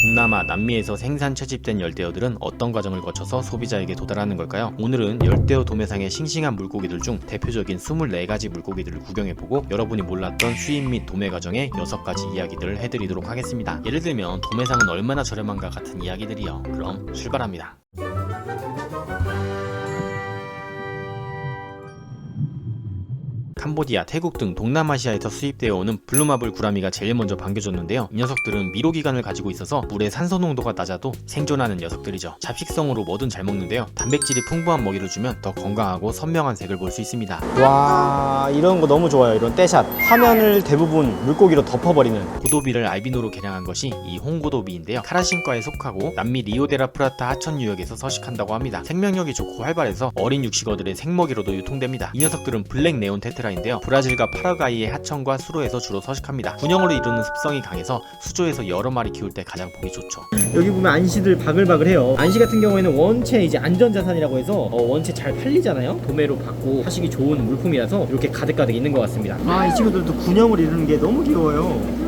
동남아, 남미에서 생산 채집된 열대어들은 어떤 과정을 거쳐서 소비자에게 도달하는 걸까요? 오늘은 열대어 도매상의 싱싱한 물고기들 중 대표적인 24가지 물고기들을 구경해보고 여러분이 몰랐던 수입 및 도매 과정의 6가지 이야기들을 해드리도록 하겠습니다. 예를 들면 도매상은 얼마나 저렴한가 같은 이야기들이요. 그럼 출발합니다. 캄보디아, 태국 등 동남아시아에서 수입되어 오는 블루마블 구라미가 제일 먼저 반겨줬는데요. 이 녀석들은 미로기관을 가지고 있어서 물의 산소 농도가 낮아도 생존하는 녀석들이죠. 잡식성으로 뭐든 잘 먹는데요. 단백질이 풍부한 먹이를 주면 더 건강하고 선명한 색을 볼 수 있습니다. 와, 이런 거 너무 좋아요. 이런 떼샷. 화면을 대부분 물고기로 덮어버리는. 고도비를 알비노로 개량한 것이 이 홍고도비인데요. 카라신과에 속하고 남미 리오데라 프라타 하천 유역에서 서식한다고 합니다. 생명력이 좋고 활발해서 어린 육식어들의 생먹이로도 유통됩니다. 이 녀석들은 블랙 네온 테트라인데요. 브라질과 파라과이의 하천과 수로에서 주로 서식합니다. 군형으로 이루는 습성이 강해서 수조에서 여러 마리 키울 때 가장 보기 좋죠. 여기 보면 안시들 바글바글해요. 안시 같은 경우에는 원체 이제 안전자산이라고 해서 원체 잘 팔리잖아요. 도매로 받고 하시기 좋은 물품이라서 이렇게 가득가득 있는 것 같습니다. 아, 이 친구들도 군형을 이루는 게 너무 귀여워요.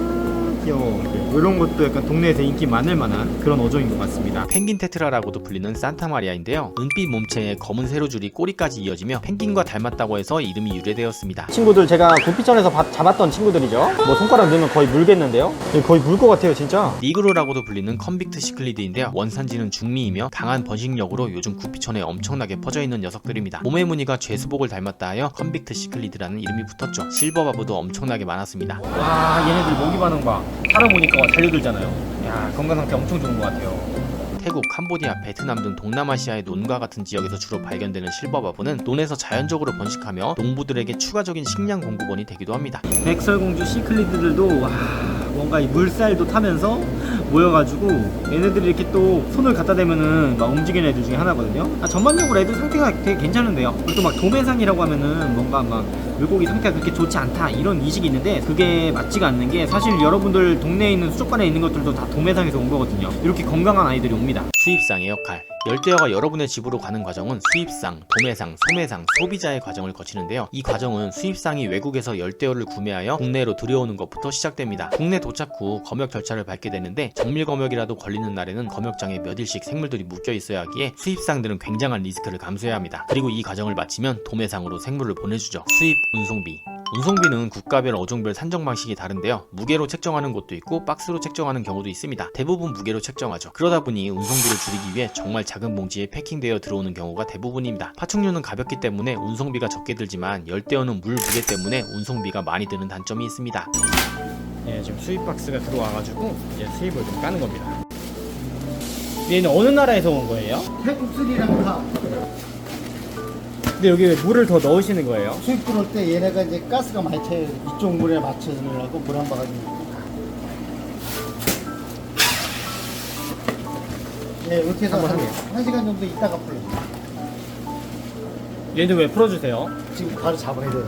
귀여워. 이런 것도 약간 동네에서 인기 많을 만한 그런 어종인 것 같습니다. 펭귄 테트라라고도 불리는 산타마리아인데요. 은빛 몸체에 검은 세로줄이 꼬리까지 이어지며 펭귄과 닮았다고 해서 이름이 유래되었습니다. 친구들 제가 구피천에서 잡았던 친구들이죠. 뭐 손가락 넣으면 거의 물겠는데요. 거의 물 것 같아요 진짜. 니그로라고도 불리는 컨빅트 시클리드인데요. 원산지는 중미이며 강한 번식력으로 요즘 구피천에 엄청나게 퍼져있는 녀석들입니다. 몸의 무늬가 죄수복을 닮았다 하여 컨빅트 시클리드라는 이름이 붙었죠. 실버바브도 엄청나게 많았습니다. 와, 얘네들 모기 반응 봐. 살아보니까 달려들잖아요. 야, 건강 상태 엄청 좋은 것 같아요. 태국, 캄보디아, 베트남 등 동남아시아의 논과 같은 지역에서 주로 발견되는 실버바브는 논에서 자연적으로 번식하며 농부들에게 추가적인 식량 공급원이 되기도 합니다. 백설공주 시클리드들도 와, 뭔가 이 물살도 타면서 모여가지고 얘네들이 이렇게 또 손을 갖다 대면은 막 움직이는 애들 중에 하나거든요. 전반적으로 애들 상태가 되게 괜찮은데요. 또 막 도매상이라고 하면은 뭔가 막 물고기 상태가 그렇게 좋지 않다 이런 인식이 있는데 그게 맞지가 않는 게 사실 여러분들 동네에 있는 수족관에 있는 것들도 다 도매상에서 온 거거든요. 이렇게 건강한 아이들이 옵니다. 수입상의 역할. 열대어가 여러분의 집으로 가는 과정은 수입상, 도매상, 소매상, 소비자의 과정을 거치는데요. 이 과정은 수입상이 외국에서 열대어를 구매하여 국내로 들여오는 것부터 시작됩니다. 국내 도착 후 검역 절차를 밟게 되는데 정밀 검역이라도 걸리는 날에는 검역장에 몇 일씩 생물들이 묶여 있어야 하기에 수입상들은 굉장한 리스크를 감수해야 합니다. 그리고 이 과정을 마치면 도매상으로 생물을 보내주죠. 수입 운송비. 운송비는 국가별 어종별 산정 방식이 다른데요. 무게로 책정하는 곳도 있고 박스로 책정하는 경우도 있습니다. 대부분 무게로 책정하죠. 그러다 보니 운송비를 줄이기 위해 정말 작은 봉지에 패킹되어 들어오는 경우가 대부분입니다. 파충류는 가볍기 때문에 운송비가 적게 들지만 열대어는 물 무게 때문에 운송비가 많이 드는 단점이 있습니다. 예, 지금 수입 박스가 들어와가지고 이제 수입을 좀 까는 겁니다. 얘는 어느 나라에서 온 거예요? 태국 스리랑카 근데 여기 왜 물을 더 넣으시는 거예요? 수입 들어올 때 얘네가 이제 가스가 많이 차요. 이쪽 물에 맞춰주려고 물 한 바가지. 네, 이렇게 해서 한번 한 시간 정도 있다가 풀어요. 얘는 왜 풀어주세요? 지금 바로 잡아야 돼요.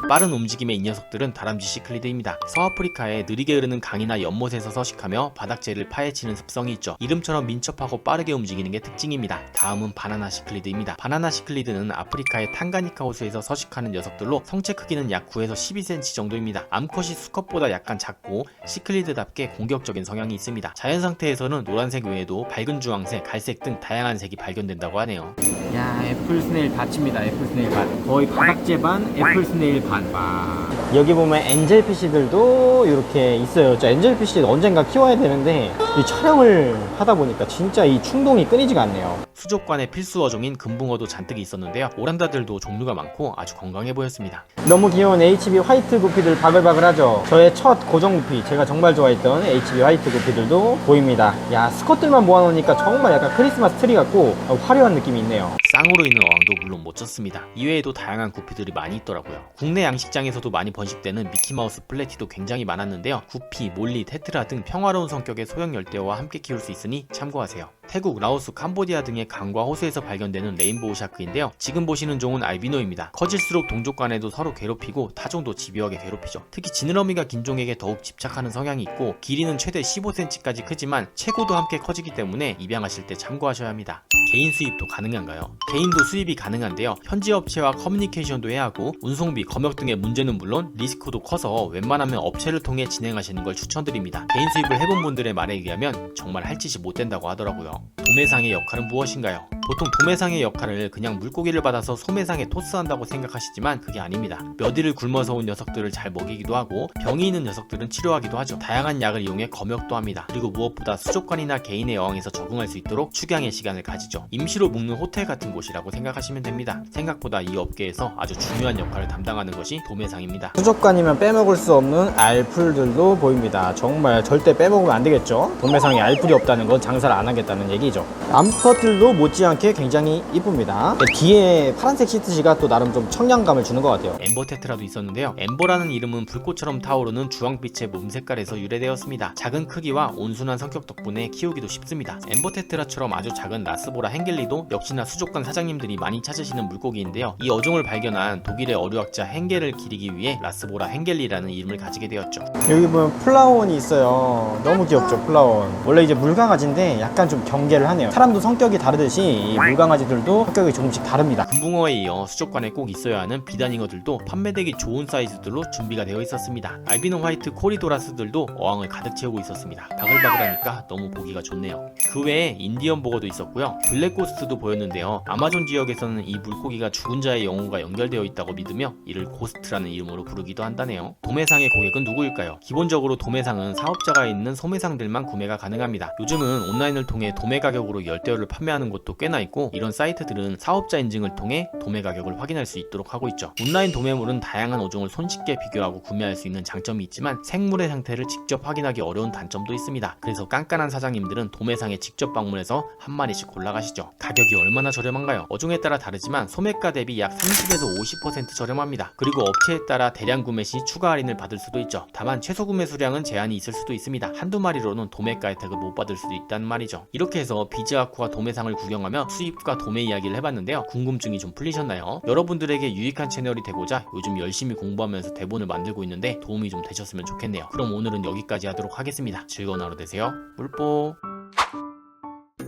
빠른 움직임의 이 녀석들은 다람쥐 시클리드입니다. 서아프리카에 느리게 흐르는 강이나 연못에서 서식하며 바닥재를 파헤치는 습성이 있죠. 이름처럼 민첩하고 빠르게 움직이는 게 특징입니다. 다음은 바나나 시클리드입니다. 바나나 시클리드는 아프리카의 탄가니카 호수에서 서식하는 녀석들로 성체 크기는 약 9에서 12cm 정도입니다. 암컷이 수컷보다 약간 작고 시클리드답게 공격적인 성향이 있습니다. 자연 상태에서는 노란색 외에도 밝은 주황색, 갈색 등 다양한 색이 발견된다고 하네요. 야, 애플 스네일 밭입니다. 애플 스네일 밭. 거의 바닥재 반, 애플 스네일 반. 와. 여기 보면 엔젤피쉬들도 이렇게 있어요. 엔젤피쉬 언젠가 키워야 되는데 이 촬영을 하다 보니까 진짜 이 충동이 끊이지가 않네요. 수족관의 필수 어종인 금붕어도 잔뜩 있었는데요. 오란다들도 종류가 많고 아주 건강해 보였습니다. 너무 귀여운 HB 화이트 구피들 바글바글하죠. 저의 첫 고정 구피, 제가 정말 좋아했던 HB 화이트 구피들도 보입니다. 야, 스컷들만 모아놓으니까 정말 약간 크리스마스 트리 같고 화려한 느낌이 있네요. 쌍으로 있는 어항도 물론 멋졌습니다. 이외에도 다양한 구피들이 많이 있더라고요. 국내 양식장에서도 많이 번식되는 미키마우스 플래티도 굉장히 많았는데요. 구피, 몰리, 테트라 등 평화로운 성격의 소형 열대어와 함께 키울 수 있으니 참고하세요. 태국, 라오스, 캄보디아 등의 강과 호수에서 발견되는 레인보우 샤크인데요. 지금 보시는 종은 알비노입니다. 커질수록 동족 간에도 서로 괴롭히고 타종도 집요하게 괴롭히죠. 특히 지느러미가 긴 종에게 더욱 집착하는 성향이 있고 길이는 최대 15cm까지 크지만 체구도 함께 커지기 때문에 입양하실 때 참고하셔야 합니다. 개인 수입도 가능한가요? 개인도 수입이 가능한데요. 현지 업체와 커뮤니케이션도 해야 하고 운송비, 검역 등의 문제는 물론 리스크도 커서 웬만하면 업체를 통해 진행하시는 걸 추천드립니다. 개인 수입을 해본 분들의 말에 의하면 정말 할 짓이 못 된다고 하더라고요. 도매상의 역할은 무엇인가요? 보통 도매상의 역할을 그냥 물고기를 받아서 소매상에 토스한다고 생각하시지만 그게 아닙니다. 몇 일을 굶어서 온 녀석들을 잘 먹이기도 하고 병이 있는 녀석들은 치료하기도 하죠. 다양한 약을 이용해 검역도 합니다. 그리고 무엇보다 수족관이나 개인의 어항에서 적응할 수 있도록 축양의 시간을 가지죠. 임시로 묵는 호텔 같은 곳이라고 생각하시면 됩니다. 생각보다 이 업계에서 아주 중요한 역할을 담당하는 것이 도매상입니다. 수족관이면 빼먹을 수 없는 알풀들도 보입니다. 정말 절대 빼먹으면 안 되겠죠. 도매상에 알풀이 없다는 건 장사를 안 하겠다는 얘기죠. 암컷들도 못지않게 굉장히 이쁩니다. 뒤에 파란색 시트지가 또 나름 좀 청량감을 주는 것 같아요. 엠버 테트라도 있었는데요. 엠버라는 이름은 불꽃처럼 타오르는 주황빛의 몸 색깔에서 유래되었습니다. 작은 크기와 온순한 성격 덕분에 키우기도 쉽습니다. 엠버 테트라처럼 아주 작은 라스보라 헨겔리도 역시나 수족관 사장님들이 많이 찾으시는 물고기인데요. 이 어종을 발견한 독일의 어류학자 헨겔을 기리기 위해 라스보라 헨겔리라는 이름을 가지게 되었죠. 여기 보면 플라원이 있어요. 너무 귀엽죠, 플라원. 원래 이제 물강아지인데 약간 좀 경계를 하네요. 사람도 성격이 다르듯이 이 물강아지들도 성격이 조금씩 다릅니다. 금붕어에 이어 수족관에 꼭 있어야 하는 비단잉어들도 판매되기 좋은 사이즈들로 준비가 되어 있었습니다. 알비노 화이트 코리도라스들도 어항을 가득 채우고 있었습니다. 바글바글하니까 너무 보기가 좋네요. 그 외에 인디언 보거도 있었고요. 블랙고스트도 보였는데요. 아마존 지역에서는 이 물고기가 죽은 자의 영혼과 연결되어 있다고 믿으며 이를 고스트라는 이름으로 부르기도 한다네요. 도매상의 고객은 누구일까요? 기본적으로 도매상은 사업자가 있는 소매상들만 구매가 가능합니다. 요즘은 온라인을 통해 도매 가격으로 열대어를 판매하는 곳도 꽤나 있고 이런 사이트들은 사업자 인증을 통해 도매 가격을 확인할 수 있도록 하고 있죠. 온라인 도매물은 다양한 어종을 손쉽게 비교하고 구매할 수 있는 장점이 있지만 생물의 상태를 직접 확인하기 어려운 단점도 있습니다. 그래서 깐깐한 사장님들은 도매상에 직접 방문해서 한 마리씩 골라가시죠. 가격이 얼마나 저렴한가요? 어종에 따라 다르지만 소매가 대비 약 30에서 50% 저렴합니다. 그리고 업체에 따라 대량 구매 시 추가 할인을 받을 수도 있죠. 다만 최소 구매 수량은 제한이 있을 수도 있습니다. 한두 마리로는 도매가 혜택을 못 받을 수도 있다는 말이죠. 이렇게 해서 비즈아쿠아 도매상을 구경하며 수입과 도매 이야기를 해봤는데요. 궁금증이 좀 풀리셨나요? 여러분들에게 유익한 채널이 되고자 요즘 열심히 공부하면서 대본을 만들고 있는데 도움이 좀 되셨으면 좋겠네요. 그럼 오늘은 여기까지 하도록 하겠습니다. 즐거운 하루 되세요. 물뽀.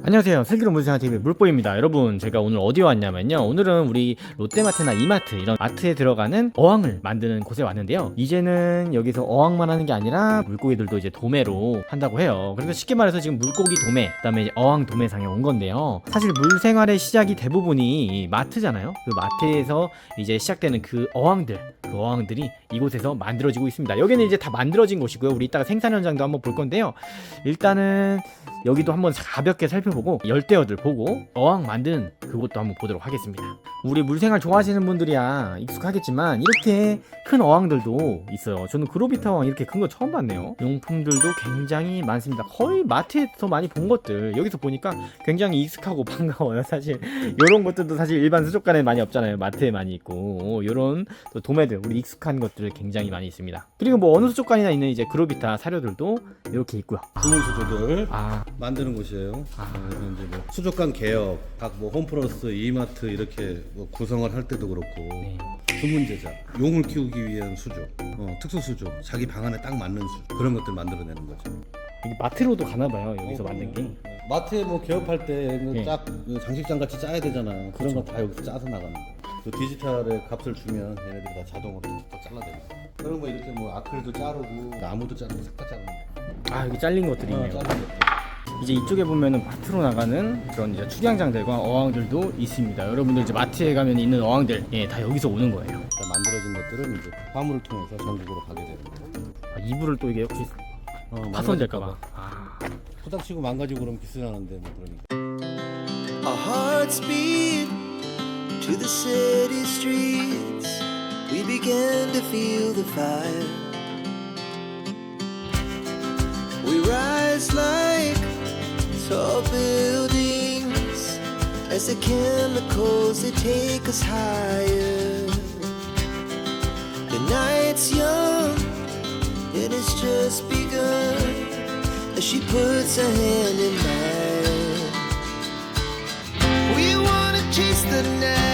안녕하세요, 슬기로운 물생활TV 물보입니다. 여러분, 제가 오늘 어디 왔냐면요, 오늘은 우리 롯데마트나 이마트 이런 마트에 들어가는 어항을 만드는 곳에 왔는데요. 이제는 여기서 어항만 하는 게 아니라 물고기들도 이제 도매로 한다고 해요. 그래서 쉽게 말해서 지금 물고기 도매, 그다음에 이제 어항 도매상에 온 건데요. 사실 물생활의 시작이 대부분이 마트잖아요. 그 마트에서 이제 시작되는 그 어항들이 이곳에서 만들어지고 있습니다. 여기는 이제 다 만들어진 곳이고요. 우리 이따가 생산 현장도 한번 볼 건데요. 일단은 여기도 한번 가볍게 살펴보고 열대어들 보고 어항 만드는 그것도 한번 보도록 하겠습니다. 우리 물생활 좋아하시는 분들이야 익숙하겠지만 이렇게 큰 어항들도 있어요. 저는 그로비타 어항 이렇게 큰 거 처음 봤네요. 용품들도 굉장히 많습니다. 거의 마트에서 많이 본 것들 여기서 보니까 굉장히 익숙하고 반가워요. 사실 이런 것들도 사실 일반 수족관에 많이 없잖아요. 마트에 많이 있고 이런 도매들 우리 익숙한 것들 굉장히 많이 있습니다. 그리고 뭐 어느 수족관이나 있는 이제 그로비타 사료들도 이렇게 있고요. 주문 수조들 아, 만드는 곳이에요. 그래서 이제 뭐 수족관 개업, 각 뭐 홈플러스, 이마트 이렇게 뭐 구성을 할 때도 그렇고 네. 주문 제작, 용을 키우기 위한 수조, 특수 수조, 자기 방 안에 딱 맞는 수조 그런 것들 만들어내는 거죠. 이게 마트로도 가나봐요. 여기서 만든 게. 마트에 뭐 개업할 때 네. 딱 장식장 같이 짜야 되잖아. 그런 거 다 여기서 짜서 나가는 거야. 그 디지털에 값을 주면 얘네들이 다 자동으로 다 잘라내고. 그런 거 이렇게 뭐 아크릴도 자르고 나무도 자르고 싹 다 자르는 거. 아, 여기 잘린 것들이 있네요. 자르는 것들. 이제 이쪽에 보면은 마트로 나가는 그런 이제 축양장들과 어항들도 있습니다. 여러분들 이제 마트에 가면 있는 어항들, 예, 다 여기서 오는 거예요. 만들어진 것들은 이제 화물을 통해서 전국으로 가게 되는 거예요. 아, 이불을 또 이게 혹시 파손될까봐. 아, 부닥치고 망가지고 그러면 기스나는데 뭐 그러니까. Our hearts beat to the city streets. We began to feel the fire. We rise like tall buildings as the chemicals they take us higher. The night's young and it's just begun as she puts her hand in mine. chase the night.